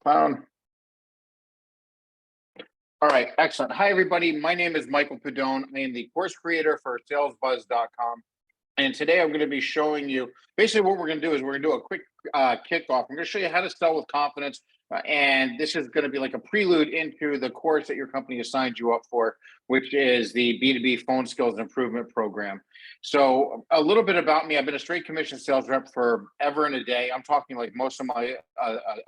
cloud. All right, excellent. Hi, everybody. My name is Michael Pedone. I am the course creator for SalesBuzz.com. And today I'm going to be showing you basically what we're going to do is we're going to do a quick kickoff. I'm going to show you how to sell with confidence. And this is going to be like a prelude into the course that your company has signed you up for, which is the B2B Phone Skills Improvement Program. So a little bit about me. I've been a straight commission sales rep for ever and a day. I'm talking like most of my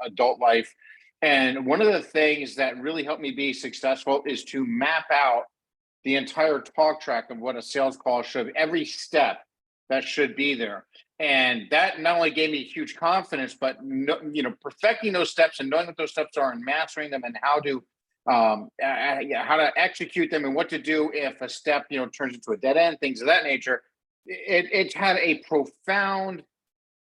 adult life. And one of the things that really helped me be successful is to map out the entire talk track of what a sales call should be, every step that should be there. And that not only gave me huge confidence, but perfecting those steps and knowing what those steps are and mastering them and how to execute them and what to do if a step turns into a dead end, things of that nature. It's had a profound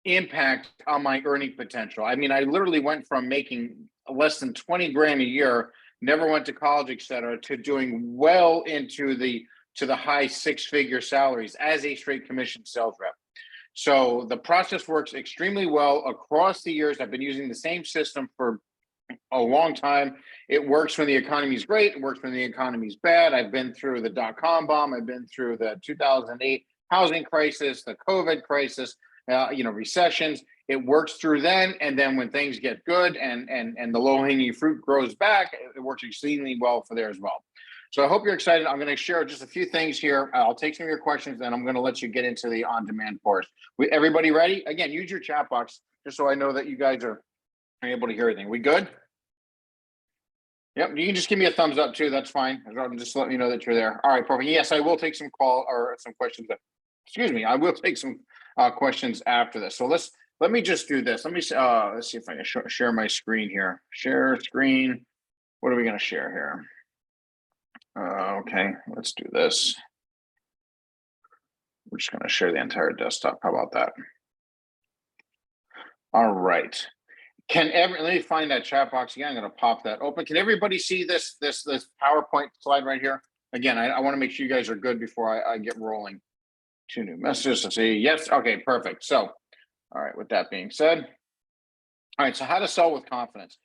impact on my earning potential. I mean, I literally went from making less than 20 grand a year, never went to college, et cetera, to doing well into the high six-figure salaries as a straight commission sales rep. So the process works extremely well across the years. I've been using the same system for a long time. It works when the economy's great. It works when the economy's bad. I've been through the dot-com bomb. I've been through the 2008 housing crisis, the COVID crisis, recessions. It works through then, and then when things get good and the low-hanging fruit grows back, it works exceedingly well for there as well. So I hope you're excited. I'm going to share just a few things here. I'll take some of your questions, and I'm going to let you get into the on-demand course. Everybody ready? Again, use your chat box just so I know that you guys are able to hear everything. We good? Yep. You can just give me a thumbs up too. That's fine. Just let me know that you're there. All right, perfect. Yes, I will take some questions. Excuse me. I will take some questions after this. So let me just do this. Let's see if I can share my screen here. Share screen. What are we going to share here? Okay, let's do this. We're just going to share the entire desktop. How about that? All right. Let me find that chat box again. I'm going to pop that open. Can everybody see this PowerPoint slide right here? Again, I want to make sure you guys are good before I get rolling. 2 new messages. Let's see. Yes. Okay, perfect. So, all right, with that being said, all right, so how to sell with confidence.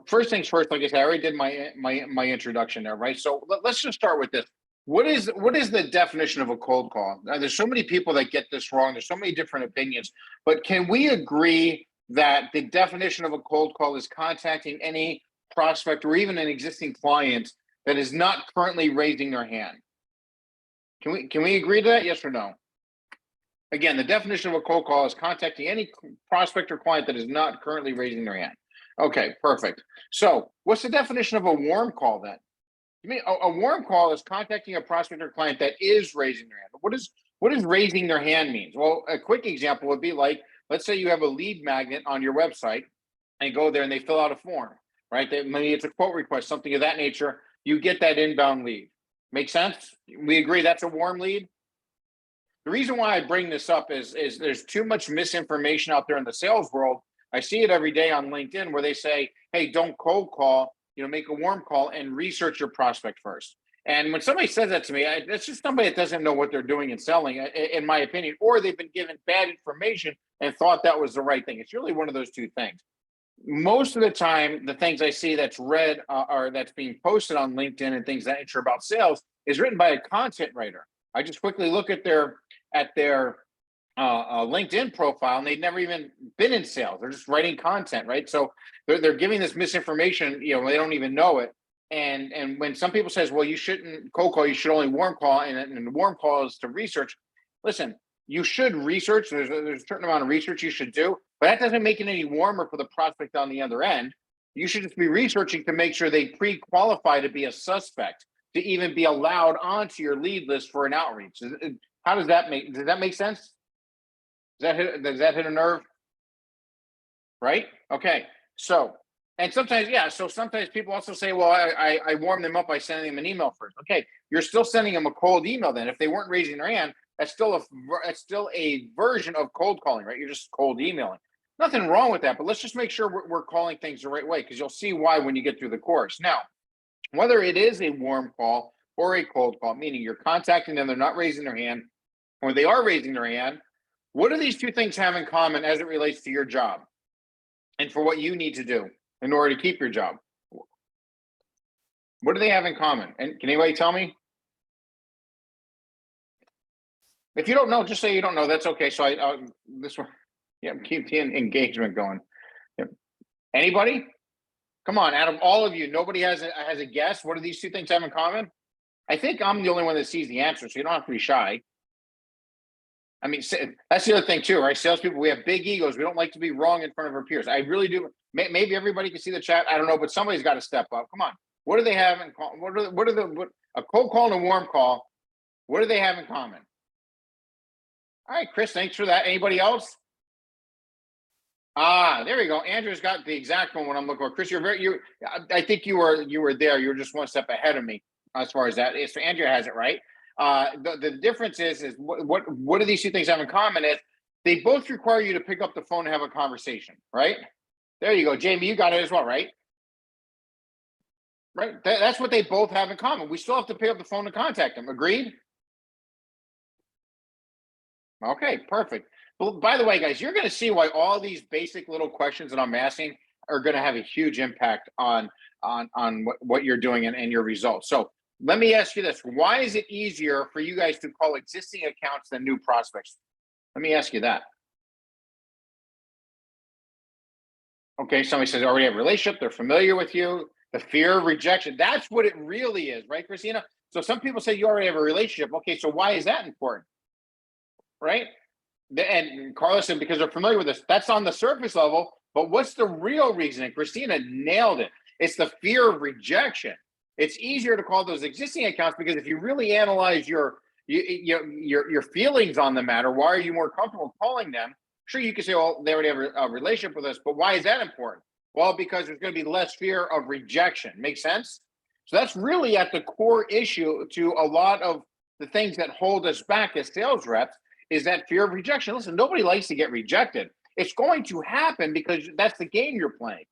First things first, like I said, I already did my introduction there, right? So let's just start with this. What is the definition of a cold call? Now, there's so many people that get this wrong. There's so many different opinions, but can we agree that the definition of a cold call is contacting any prospect or even an existing client that is not currently raising their hand? Can we agree to that? Yes or no? Again, the definition of a cold call is contacting any prospect or client that is not currently raising their hand. Okay, perfect. So what's the definition of a warm call then? You mean a warm call is contacting a prospect or client that is raising their hand. What does raising their hand means? Well, a quick example would be like, let's say you have a lead magnet on your website and go there and they fill out a form, right? Maybe it's a quote request, something of that nature. You get that inbound lead. Make sense? We agree that's a warm lead? The reason why I bring this up is there's too much misinformation out there in the sales world. I see it every day on LinkedIn where they say, hey, don't cold call, make a warm call and research your prospect first. And when somebody says that to me, that's just somebody that doesn't know what they're doing and selling, in my opinion, or they've been given bad information and thought that was the right thing. It's really one of those two things. Most of the time, the things I see that's read or that's being posted on LinkedIn and things that nature about sales is written by a content writer. I just quickly look at their LinkedIn profile, and they've never even been in sales. They're just writing content, right? So they're giving this misinformation. They don't even know it. And when some people says, well, you shouldn't cold call, you should only warm call, and the warm call is to research. Listen, you should research. There's a certain amount of research you should do, but that doesn't make it any warmer for the prospect on the other end. You should just be researching to make sure they pre-qualify to be a suspect, to even be allowed onto your lead list for an outreach. How does that make sense? Does that hit a nerve? Right? Okay. So, and sometimes, so sometimes people also say, well, I warm them up by sending them an email first. Okay. You're still sending them a cold email then. If they weren't raising their hand, that's still a version of cold calling, right? You're just cold emailing. Nothing wrong with that, but let's just make sure we're calling things the right way, because you'll see why when you get through the course. Now, whether it is a warm call or a cold call, meaning you're contacting them, they're not raising their hand, or they are raising their hand, what do these two things have in common as it relates to your job and for what you need to do? in order to keep your job? What do they have in common? And can anybody tell me? If you don't know, just say you don't know. That's okay. So this one, yeah, keep the engagement going. Yep. Anybody? Come on, out of all of you, nobody has a guess. What do these two things have in common? I think I'm the only one that sees the answer, so you don't have to be shy. I mean, that's the other thing too, right? Salespeople, we have big egos. We don't like to be wrong in front of our peers. I really do. Maybe everybody can see the chat. I don't know, but somebody's got to step up. Come on. What do they have in common? What are a cold call and a warm call? What do they have in common? All right, Chris, thanks for that. Anybody else? Ah, there we go. Andrew's got the exact one when I'm looking for. Chris, I think you were there. You were just one step ahead of me as far as that is. So Andrew has it right. The difference is what do these two things have in common? Is they both require you to pick up the phone and have a conversation, right? There you go, Jamie. You got it as well, right? Right. That's what they both have in common. We still have to pick up the phone and contact them. Agreed? Okay, perfect. Well, by the way, guys, you're going to see why all these basic little questions that I'm asking are going to have a huge impact on what you're doing and your results. So let me ask you this: why is it easier for you guys to call existing accounts than new prospects? Let me ask you that. Okay, somebody says already have a relationship, they're familiar with you. The fear of rejection, that's what it really is, right, Christina? So some people say you already have a relationship. Okay, so why is that important? Right? And Carlos said because they're familiar with this. That's on the surface level, but what's the real reason? And Christina nailed it. It's the fear of rejection. It's easier to call those existing accounts because if you really analyze your feelings on the matter, why are you more comfortable calling them? Sure, you can say, well, they already have a relationship with us, but why is that important? Well, because there's going to be less fear of rejection. Make sense? So that's really at the core issue to a lot of the things that hold us back as sales reps is that fear of rejection. Listen, nobody likes to get rejected. It's going to happen because that's the game you're playing,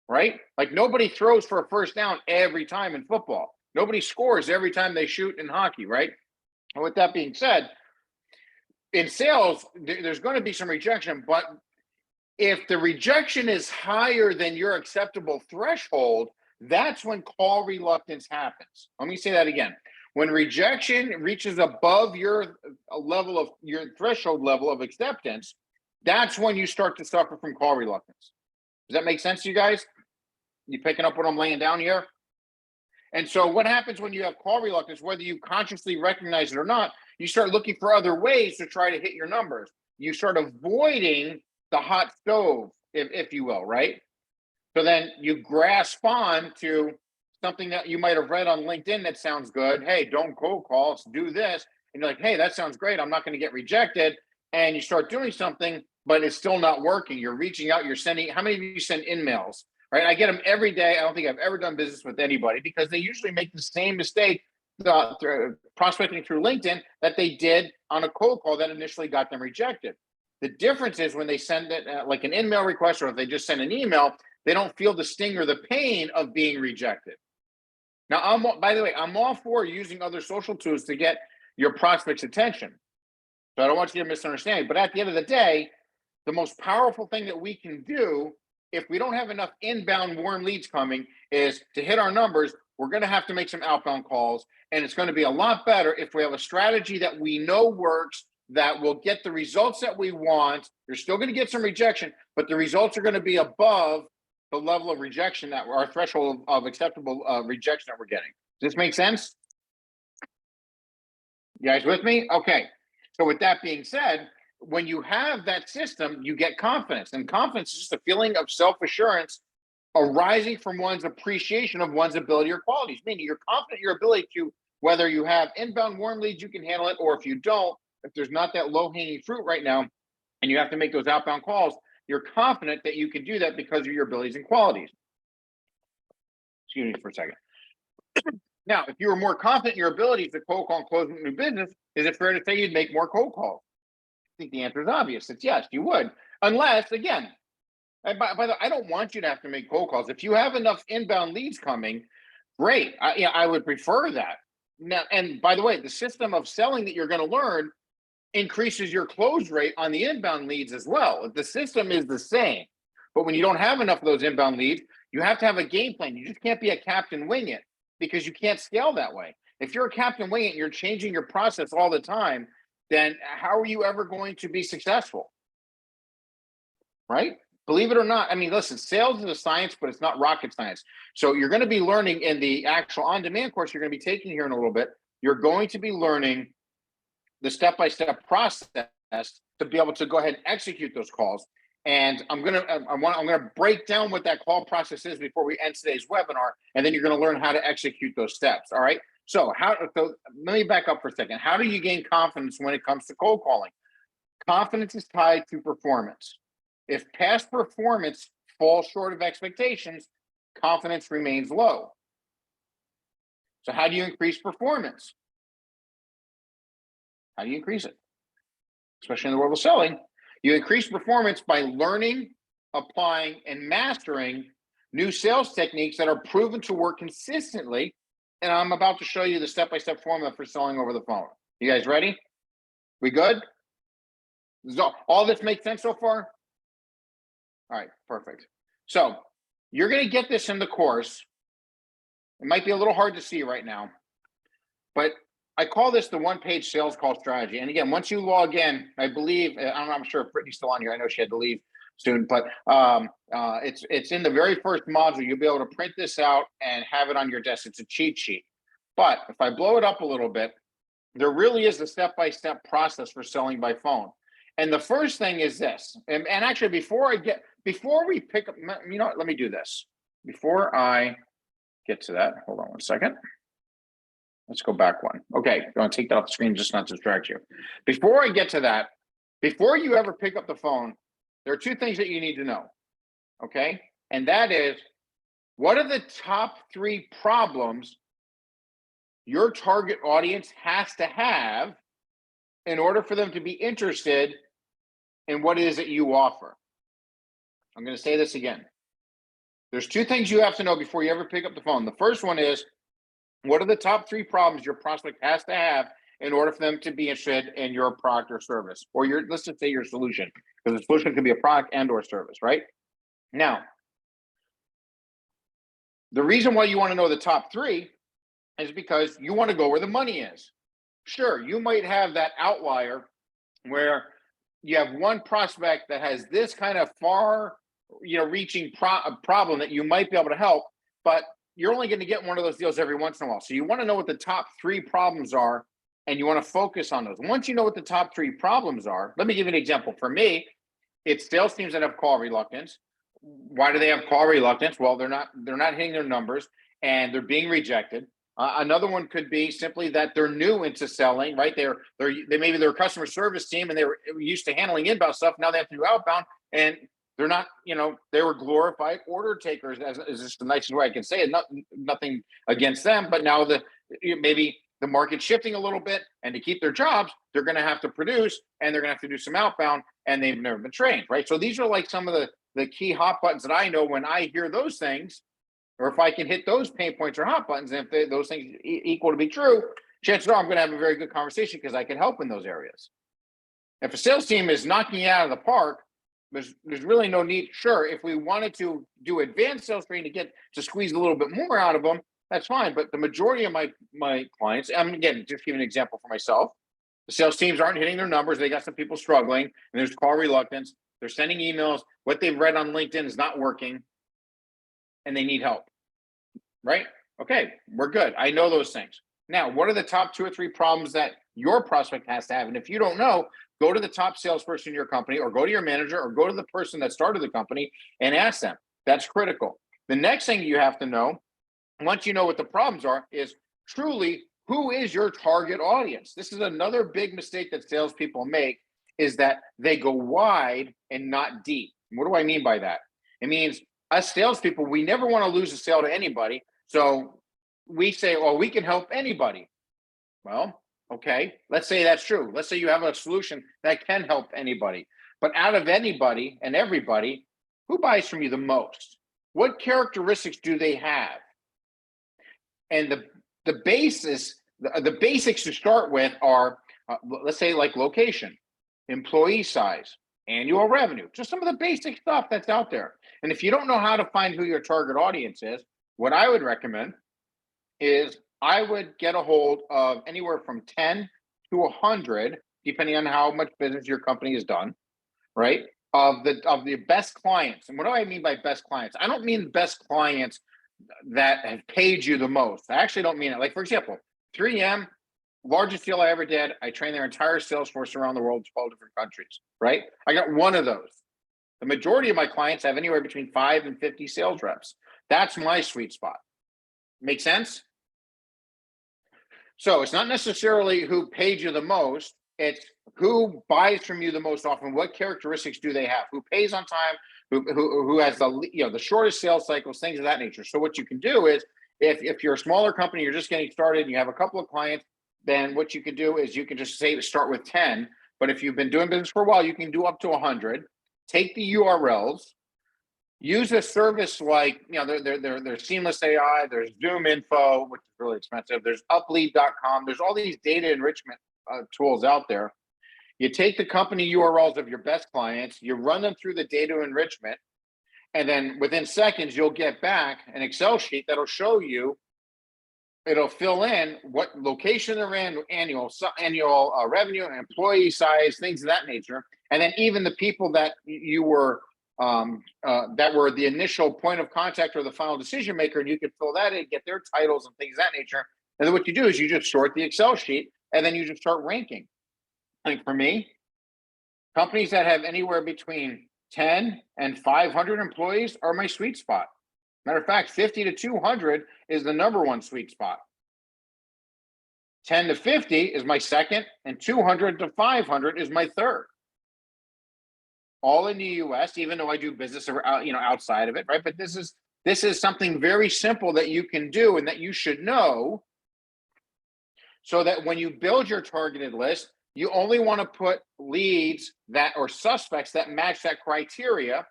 right? Like nobody throws for a first down every time in football. Nobody scores every time they shoot in hockey, right? And with that being said, in sales, there's going to be some rejection, but if the rejection is higher than your acceptable threshold, that's when call reluctance happens. Let me say that again. When rejection reaches above your level of your threshold level of acceptance, that's when you start to suffer from call reluctance. Does that make sense to you guys? You picking up what I'm laying down here? And so what happens when you have call reluctance, whether you consciously recognize it or not, you start looking for other ways to try to hit your numbers. You start avoiding the hot stove, if you will, right? So then you grasp on to something that you might have read on LinkedIn that sounds good. Hey, don't cold calls, do this. And you're like, hey, that sounds great. I'm not going to get rejected. And you start doing something, but it's still not working. You're reaching out, you're sending, how many of you send emails, right? I get them every day. I don't think I've ever done business with anybody because they usually make the same mistake through prospecting through LinkedIn that they did on a cold call that initially got them rejected. The difference is when they send it like an email request or if they just send an email, they don't feel the sting or the pain of being rejected. Now, by the way, I'm all for using other social tools to get your prospect's attention. So I don't want you to misunderstand. But at the end of the day, the most powerful thing that we can do if we don't have enough inbound warm leads coming is to hit our numbers. We're going to have to make some outbound calls. And it's going to be a lot better if we have a strategy that we know works, that will get the results that we want. You're still going to get some rejection, but the results are going to be above the level of rejection that our threshold of acceptable rejection that we're getting. Does this make sense? You guys with me? Okay. So with that being said, when you have that system, you get confidence. And confidence is just a feeling of self-assurance arising from one's appreciation of one's ability or qualities, meaning you're confident in your ability to, whether you have inbound warm leads, you can handle it, or if you don't, if there's not that low-hanging fruit right now, and you have to make those outbound calls, you're confident that you can do that because of your abilities and qualities. Excuse me for a second. Now, if you were more confident in your abilities to cold call and close new business, is it fair to say you'd make more cold calls? I think the answer is obvious. It's yes, you would. Unless, again, by the way, I don't want you to have to make cold calls. If you have enough inbound leads coming, great. I would prefer that. Now, and by the way, the system of selling that you're going to learn increases your close rate on the inbound leads as well. The system is the same. But when you don't have enough of those inbound leads, you have to have a game plan. You just can't be a captain wing it, because you can't scale that way. If you're a captain wing it and you're changing your process all the time, then how are you ever going to be successful? Right? Believe it or not, I mean, listen, sales is a science, but it's not rocket science. So you're going to be learning in the actual on-demand course you're going to be taking here in a little bit. You're going to be learning the step-by-step process to be able to go ahead and execute those calls. And I'm gonna break down what that call process is before we end today's webinar, and then you're going to learn how to execute those steps. All right. So let me back up for a second. How do you gain confidence when it comes to cold calling? Confidence is tied to performance. If past performance falls short of expectations, confidence remains low. So how do you increase performance? How do you increase it? Especially in the world of selling, you increase performance by learning, applying, and mastering new sales techniques that are proven to work consistently. And I'm about to show you the step-by-step formula for selling over the phone. You guys ready? We good? Does all this make sense so far? All right, perfect. So you're going to get this in the course. It might be a little hard to see right now, but I call this the one-page sales call strategy. And again, once you log in, I believe, I'm sure if Brittany's still on here. I know she had to leave soon, but it's in the very first module. You'll be able to print this out and have it on your desk. It's a cheat sheet. But if I blow it up a little bit, there really is a step-by-step process for selling by phone. And the first thing is this. And actually, before we pick up, you know what, let me do this. Before I get to that, hold on one second. Let's go back one. Okay, I'm going to take that off the screen just not to distract you. Before I get to that, before you ever pick up the phone, there are two things that you need to know, okay? And that is, what are the top 3 problems your target audience has to have in order for them to be interested in what it is that you offer? I'm going to say this again. There's 2 things you have to know before you ever pick up the phone. The first one is, what are the top 3 problems your prospect has to have in order for them to be interested in your product or service, or let's just say your solution, because the solution can be a product and or service, right? Now, the reason why you want to know the top 3 is because you want to go where the money is. Sure, you might have that outlier where you have one prospect that has this kind of far, reaching problem that you might be able to help, but you're only going to get one of those deals every once in a while. So you want to know what the top 3 problems are, and you want to focus on those. Once you know what the top 3 problems are, let me give you an example. For me, it's sales teams that have call reluctance. Why do they have call reluctance? Well, they're not hitting their numbers and they're being rejected. Another one could be simply that they're new into selling, right? They maybe they're a customer service team and they were used to handling inbound stuff. Now they have to do outbound, and they're not, they were glorified order takers, is just the nicest way I can say it. Nothing against them, but now maybe the market's shifting a little bit, and to keep their jobs, they're going to have to produce, and they're going to have to do some outbound, and they've never been trained, right? So these are like some of the key hot buttons that I know when I hear those things, or if I can hit those pain points or hot buttons, and if those things equal to be true, chances are I'm going to have a very good conversation because I can help in those areas. If a sales team is knocking it out of the park, there's really no need. Sure, if we wanted to do advanced sales training to squeeze a little bit more out of them, that's fine. But the majority of my clients, and again, just give an example for myself, the sales teams aren't hitting their numbers. They got some people struggling, and there's call reluctance. They're sending emails. What they've read on LinkedIn is not working, and they need help, right? Okay, we're good. I know those things. Now, what are the top 2 or 3 problems that your prospect has to have? And if you don't know, go to the top salesperson in your company, or go to your manager, or go to the person that started the company and ask them. That's critical. The next thing you have to know, once you know what the problems are, is truly who is your target audience. This is another big mistake that salespeople make, is that they go wide and not deep. What do I mean by that? It means us salespeople, we never want to lose a sale to anybody. So we say, well, we can help anybody. Well, okay, let's say that's true. Let's say you have a solution that can help anybody. But out of anybody and everybody, who buys from you the most? What characteristics do they have? And the basics to start with are, let's say, like location, employee size, annual revenue, just some of the basic stuff that's out there. And if you don't know how to find who your target audience is, what I would recommend is I would get a hold of anywhere from 10 to 100, depending on how much business your company has done, right? Of the best clients. And what do I mean by best clients? I don't mean best clients that have paid you the most. I actually don't mean it. Like, for example, 3M, largest deal I ever did. I trained their entire sales force around the world, 12 different countries, right? I got one of those. The majority of my clients have anywhere between 5 and 50 sales reps. That's my sweet spot. Make sense? So it's not necessarily who paid you the most, it's who buys from you the most often. What characteristics do they have? Who pays on time? Who has the shortest sales cycles, things of that nature. So what you can do is, if you're a smaller company, you're just getting started, and you have a couple of clients, then what you can do is you can just start with 10. But if you've been doing business for a while, you can do up to 100. Take the URLs. Use a service like, there's Seamless AI, there's Zoom Info, which is really expensive. There's uplead.com. There's all these data enrichment tools out there. You take the company URLs of your best clients, you run them through the data enrichment, and then within seconds, you'll get back an Excel sheet that'll show you, it'll fill in what location they're in, annual revenue, employee size, things of that nature. And then even the people that you were that were the initial point of contact or the final decision maker, and you can fill that in, get their titles and things of that nature. And then what you do is you just sort the Excel sheet, and then you just start ranking. Like for me, companies that have anywhere between 10 and 500 employees are my sweet spot. Matter of fact, 50 to 200 is the number one sweet spot. 10 to 50 is my second, and 200 to 500 is my third. All in the US, even though I do business outside of it, right? But this is something very simple that you can do and that you should know, so that when you build your targeted list, you only want to put leads or suspects that match that criteria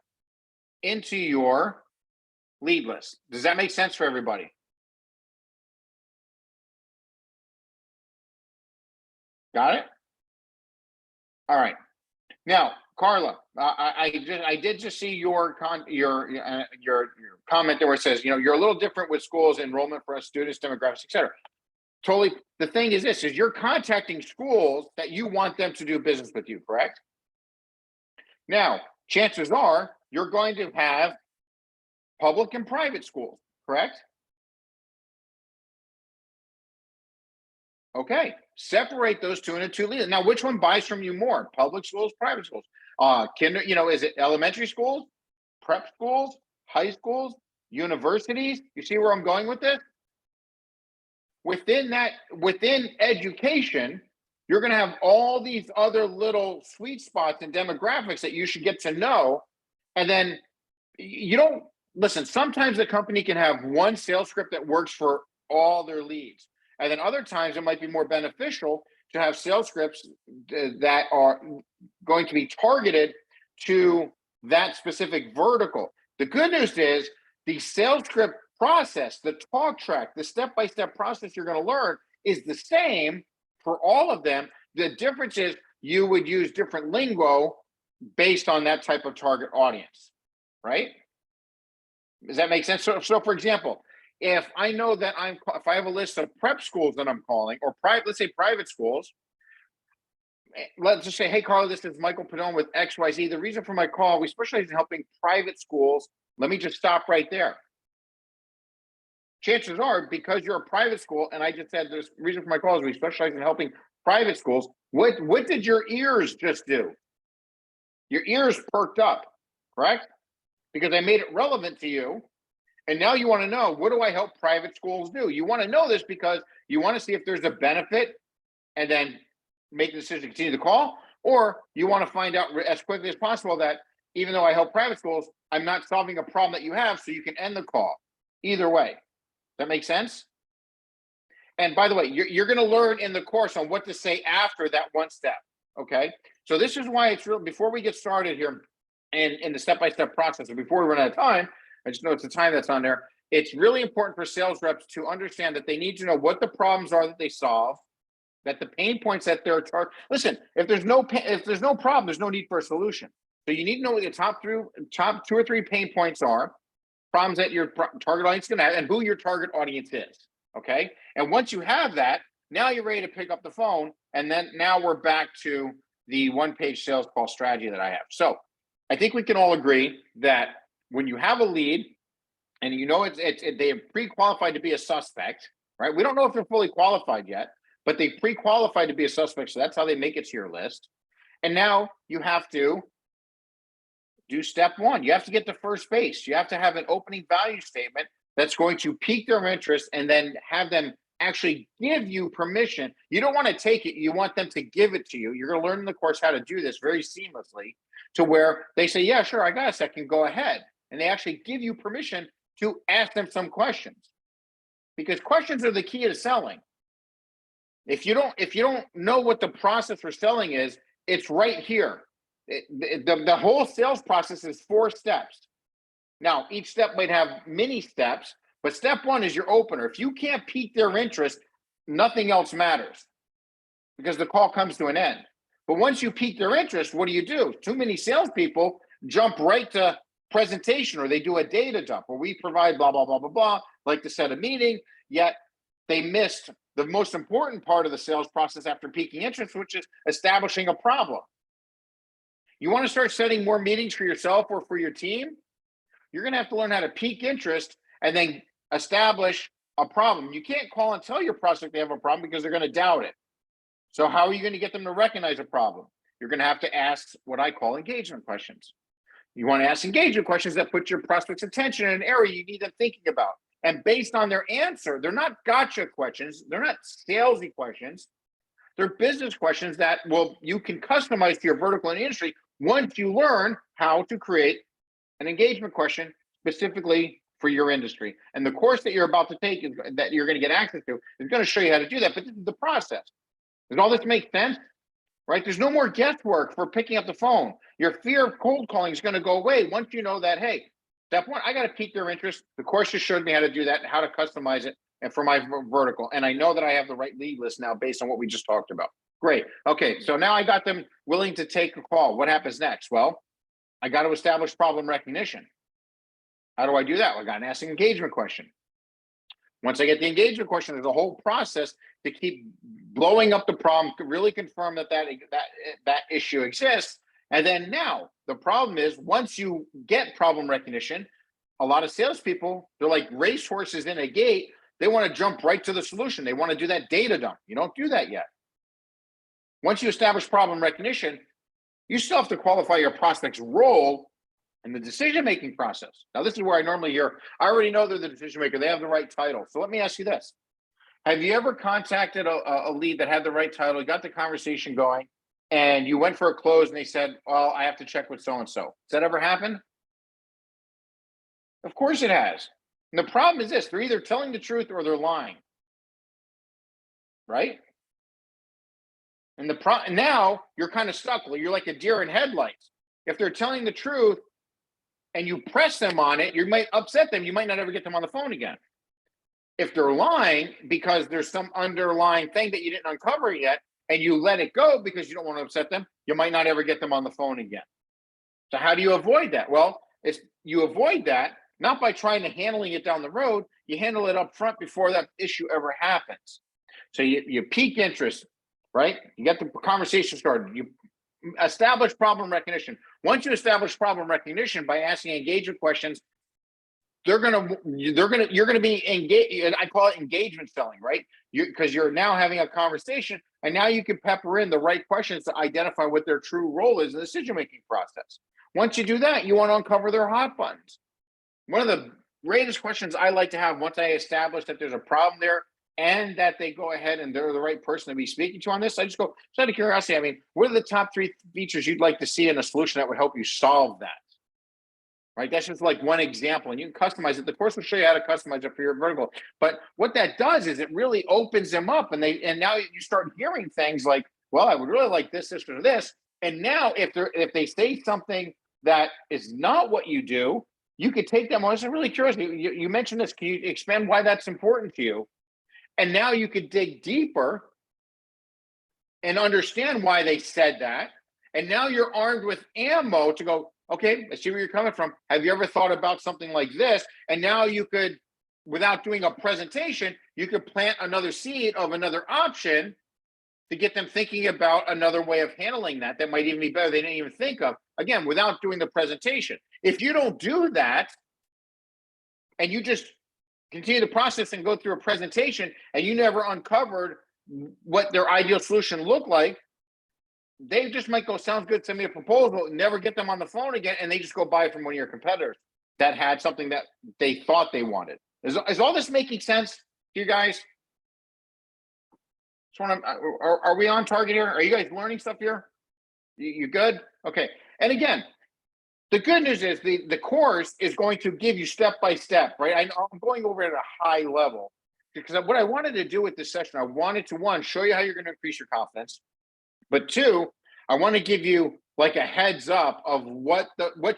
into your lead list. Does that make sense for everybody? Got it? All right. Now, Carla, I did just see your comment there where it says, you're a little different with schools, enrollment for us students, demographics, et cetera. Totally. The thing is this, is you're contacting schools that you want them to do business with you, correct? Now, chances are you're going to have public and private schools, correct? Okay, separate those two into two leads. Now, which one buys from you more? Public schools, private schools? Is it elementary schools, prep schools, high schools, universities? You see where I'm going with this? Within education, you're going to have all these other little sweet spots and demographics that you should get to know. And then listen, sometimes a company can have one sales script that works for all their leads. And then other times it might be more beneficial to have sales scripts that are going to be targeted to that specific vertical. The good news is the sales script process, the talk track, the step-by-step process you're going to learn is the same for all of them. The difference is you would use different lingo based on that type of target audience, right? Does that make sense? So for example, if I know that if I have a list of prep schools that I'm calling, or let's say private schools, let's just say, hey, Carla, this is Michael Pedone with XYZ. The reason for my call, we specialize in helping private schools. Let me just stop right there. Chances are, because you're a private school, and I just said the reason for my call is we specialize in helping private schools. What did your ears just do? Your ears perked up, correct? Because I made it relevant to you. And now you want to know, what do I help private schools do? You want to know this because you want to see if there's a benefit and then make the decision to continue the call, or you want to find out as quickly as possible that even though I help private schools, I'm not solving a problem that you have, so you can end the call. Either way. That makes sense? And by the way, you're going to learn in the course on what to say after that one step, okay? So this is why it's real. Before we get started here in the step-by-step process, and before we run out of time, I just noticed the time that's on there. It's really important for sales reps to understand that they need to know what the problems are that they solve, that the pain points that they're listen, if there's no problem, there's no need for a solution. So you need to know what your top 2 or 3 pain points are, problems that your target audience is going to have, and who your target audience is. Okay. And once you have that, now you're ready to pick up the phone. And then now we're back to the one-page sales call strategy that I have. So I think we can all agree that when you have a lead and you know they are pre-qualified to be a suspect, right? We don't know if they're fully qualified yet, but they pre-qualified to be a suspect. So that's how they make it to your list. And now you have to do step 1. You have to get to first base. You have to have an opening value statement that's going to pique their interest and then have them actually give you permission. You don't want to take it. You want them to give it to you. You're going to learn in the course how to do this very seamlessly to where they say, yeah, sure, I got a second, go ahead. And they actually give you permission to ask them some questions, because questions are the key to selling. If you don't know what the process for selling is, it's right here. The whole sales process is 4 steps. Now, each step might have many steps, but step 1 is your opener. If you can't pique their interest, nothing else matters because the call comes to an end. But once you pique their interest, what do? Too many salespeople jump right to presentation, or they do a data dump where we provide blah, blah, blah, blah, blah, like to set a meeting, yet they missed the most important part of the sales process after piquing interest, which is establishing a problem. You want to start setting more meetings for yourself or for your team? You're going to have to learn how to pique interest and then establish a problem. You can't call and tell your prospect they have a problem because they're going to doubt it. So how are you going to get them to recognize a problem? You're going to have to ask what I call engagement questions. You want to ask engagement questions that put your prospect's attention in an area you need them thinking about. And based on their answer, they're not gotcha questions. They're not salesy questions. They're business questions that you can customize to your vertical and industry once you learn how to create an engagement question specifically for your industry. And the course that you're about to take that you're going to get access to is going to show you how to do that. But this is the process. Does all this make sense? Right? There's no more guesswork for picking up the phone. Your fear of cold calling is going to go away once you know that, hey, step 1, I got to pique their interest. The course just showed me how to do that and how to customize it and for my vertical. And I know that I have the right lead list now based on what we just talked about. Great. Okay. So now I got them willing to take a call. What happens next? Well, I got to establish problem recognition. How do I do that? Well, I got to ask an engagement question. Once I get the engagement question, there's a whole process to keep blowing up the problem, to really confirm that issue exists. And then now the problem is, once you get problem recognition, a lot of salespeople, they're like racehorses in a gate. They want to jump right to the solution. They want to do that data dump. You don't do that yet. Once you establish problem recognition, you still have to qualify your prospect's role in the decision-making process. Now, this is where I normally hear, I already know they're the decision maker. They have the right title. So let me ask you this. Have you ever contacted a lead that had the right title, got the conversation going, and you went for a close and they said, well, I have to check with so-and-so? Has that ever happened? Of course it has. And the problem is this, they're either telling the truth or they're lying, right? And now you're kind of stuck. You're like a deer in headlights. If they're telling the truth and you press them on it, you might upset them. You might not ever get them on the phone again. If they're lying because there's some underlying thing that you didn't uncover yet, and you let it go because you don't want to upset them, you might not ever get them on the phone again. So how do you avoid that? Well, you avoid that not by trying to handling it down the road. You handle it up front before that issue ever happens. So you pique interest, right? You get the conversation started. You establish problem recognition. Once you establish problem recognition by asking engagement questions, you're gonna be engaged. I call it engagement selling, right? Because you're now having a conversation, and now you can pepper in the right questions to identify what their true role is in the decision-making process. Once you do that, you want to uncover their hot buttons. One of the greatest questions I like to have once I establish that there's a problem there and that they go ahead and they're the right person to be speaking to on this, I just go, just out of curiosity, I mean, what are the top 3 features you'd like to see in a solution that would help you solve that? Right? That's just like one example, and you can customize it. The course will show you how to customize it for your vertical. But what that does is it really opens them up, and now you start hearing things like, well, I would really like this, or this. And now if they say something that is not what you do, you could take them on. I'm really curious. You mentioned this. Can you expand why that's important to you? And now you could dig deeper and understand why they said that. And now you're armed with ammo to go, okay, I see where you're coming from. Have you ever thought about something like this? And now you could, without doing a presentation, you could plant another seed of another option to get them thinking about another way of handling that might even be better they didn't even think of, again, without doing the presentation. If you don't do that and you just continue the process and go through a presentation and you never uncovered what their ideal solution looked like, they just might go, sounds good, send me a proposal, never get them on the phone again, and they just go buy from one of your competitors that had something that they thought they wanted. Is all this making sense to you guys? Are we on target here? Are you guys learning stuff here? You good? Okay. And again, the good news is the course is going to give you step by step, right? I'm going over it at a high level because what I wanted to do with this session, I wanted to, one, show you how you're going to increase your confidence. But two, I want to give you like a heads up of what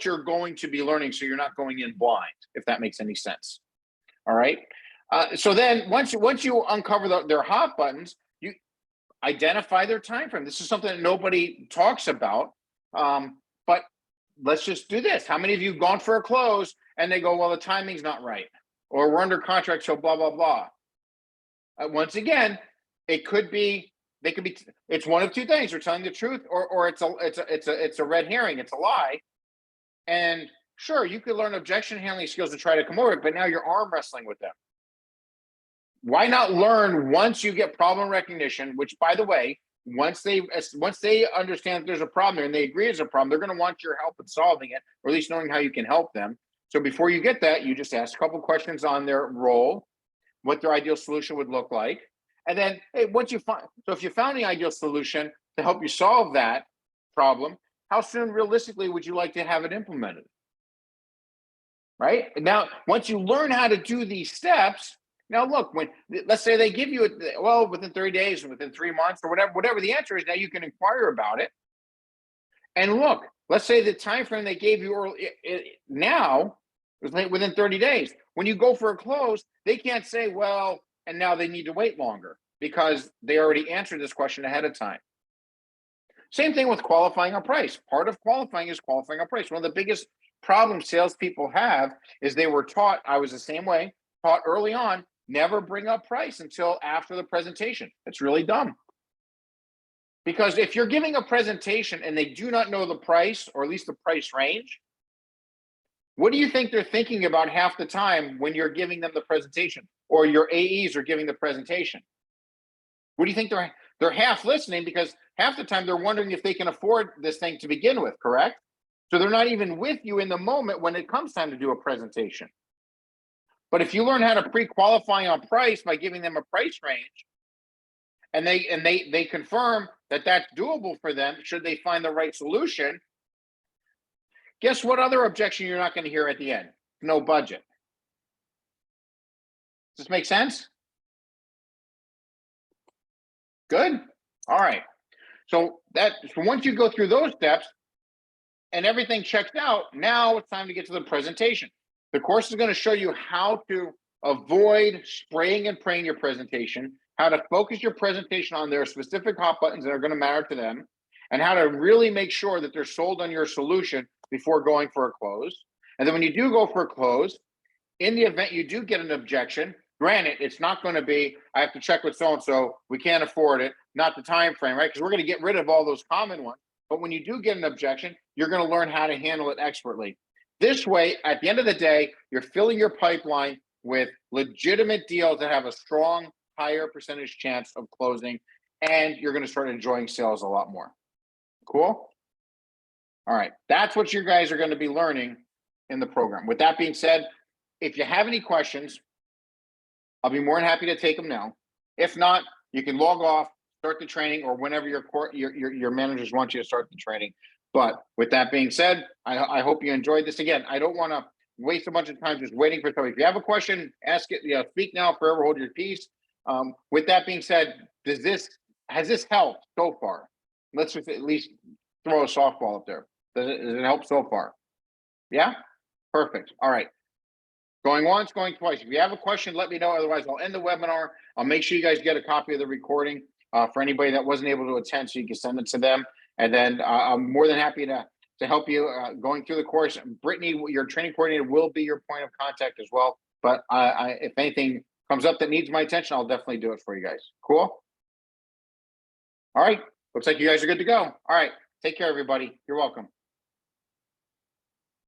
you're going to be learning, so you're not going in blind, if that makes any sense. All right. So then once you uncover their hot buttons, you identify their time frame. This is something that nobody talks about, but let's just do this. How many of you have gone for a close and they go, well, the timing's not right, or we're under contract, so blah blah blah. Once again, it could be. They could be. It's one of two things: they're telling the truth, or it's a red herring. It's a lie. And sure, you could learn objection handling skills to try to come over it, but now you're arm wrestling with them. Why not learn once you get problem recognition? Which, by the way, once they understand that there's a problem there and they agree there's a problem, they're going to want your help in solving it, or at least knowing how you can help them. So before you get that, you just ask a couple questions on their role, what their ideal solution would look like. And then, hey, once you find, so if you found the ideal solution to help you solve that problem, how soon realistically would you like to have it implemented? Right? And now, once you learn how to do these steps, now look, let's say they give you well, within 30 days or within 3 months or whatever the answer is, now you can inquire about it. And look, let's say the time frame they gave you early, now is within 30 days. When you go for a close, they can't say, well, and now they need to wait longer because they already answered this question ahead of time. Same thing with qualifying a price. Part of qualifying is qualifying a price. One of the biggest problems salespeople have is they were taught, I was the same way, taught early on, never bring up price until after the presentation. It's really dumb. Because if you're giving a presentation and they do not know the price, or at least the price range, what do you think they're thinking about half the time when you're giving them the presentation, or your AEs are giving the presentation? What do you think they're half listening, because half the time they're wondering if they can afford this thing to begin with, correct? So they're not even with you in the moment when it comes time to do a presentation. But if you learn how to pre-qualify on price by giving them a price range, and they confirm that that's doable for them, should they find the right solution, guess what other objection you're not going to hear at the end? No budget. Does this make sense? Good. All right. So once you go through those steps and everything checks out, now it's time to get to the presentation. The course is going to show you how to avoid spraying and praying your presentation, how to focus your presentation on their specific hot buttons that are going to matter to them, and how to really make sure that they're sold on your solution before going for a close. And then when you do go for a close, in the event you do get an objection, granted, it's not going to be, I have to check with so-and-so, we can't afford it, not the time frame, right? Because we're going to get rid of all those common ones. But when you do get an objection, you're going to learn how to handle it expertly. This way, at the end of the day, you're filling your pipeline with legitimate deals that have a strong, higher percentage chance of closing, and you're going to start enjoying sales a lot more. Cool? All right, that's what you guys are going to be learning in the program. With that being said, if you have any questions, I'll be more than happy to take them now. If not, you can log off, start the training, or whenever your managers want you to start the training. But with that being said, I hope you enjoyed this. Again, I don't want to waste a bunch of time just waiting for somebody. If you have a question, ask it. Speak now, forever hold your peace. With that being said, has this helped so far? Let's just at least throw a softball up there. Does it help so far? Yeah? Perfect. All right. Going once, going twice. If you have a question, let me know. Otherwise, I'll end the webinar. I'll make sure you guys get a copy of the recording for anybody that wasn't able to attend, so you can send it to them. And then I'm more than happy to help you going through the course. Brittany, your training coordinator, will be your point of contact as well. But if anything comes up that needs my attention, I'll definitely do it for you guys. Cool? All right. Looks like you guys are good to go. All right. Take care, everybody. You're welcome.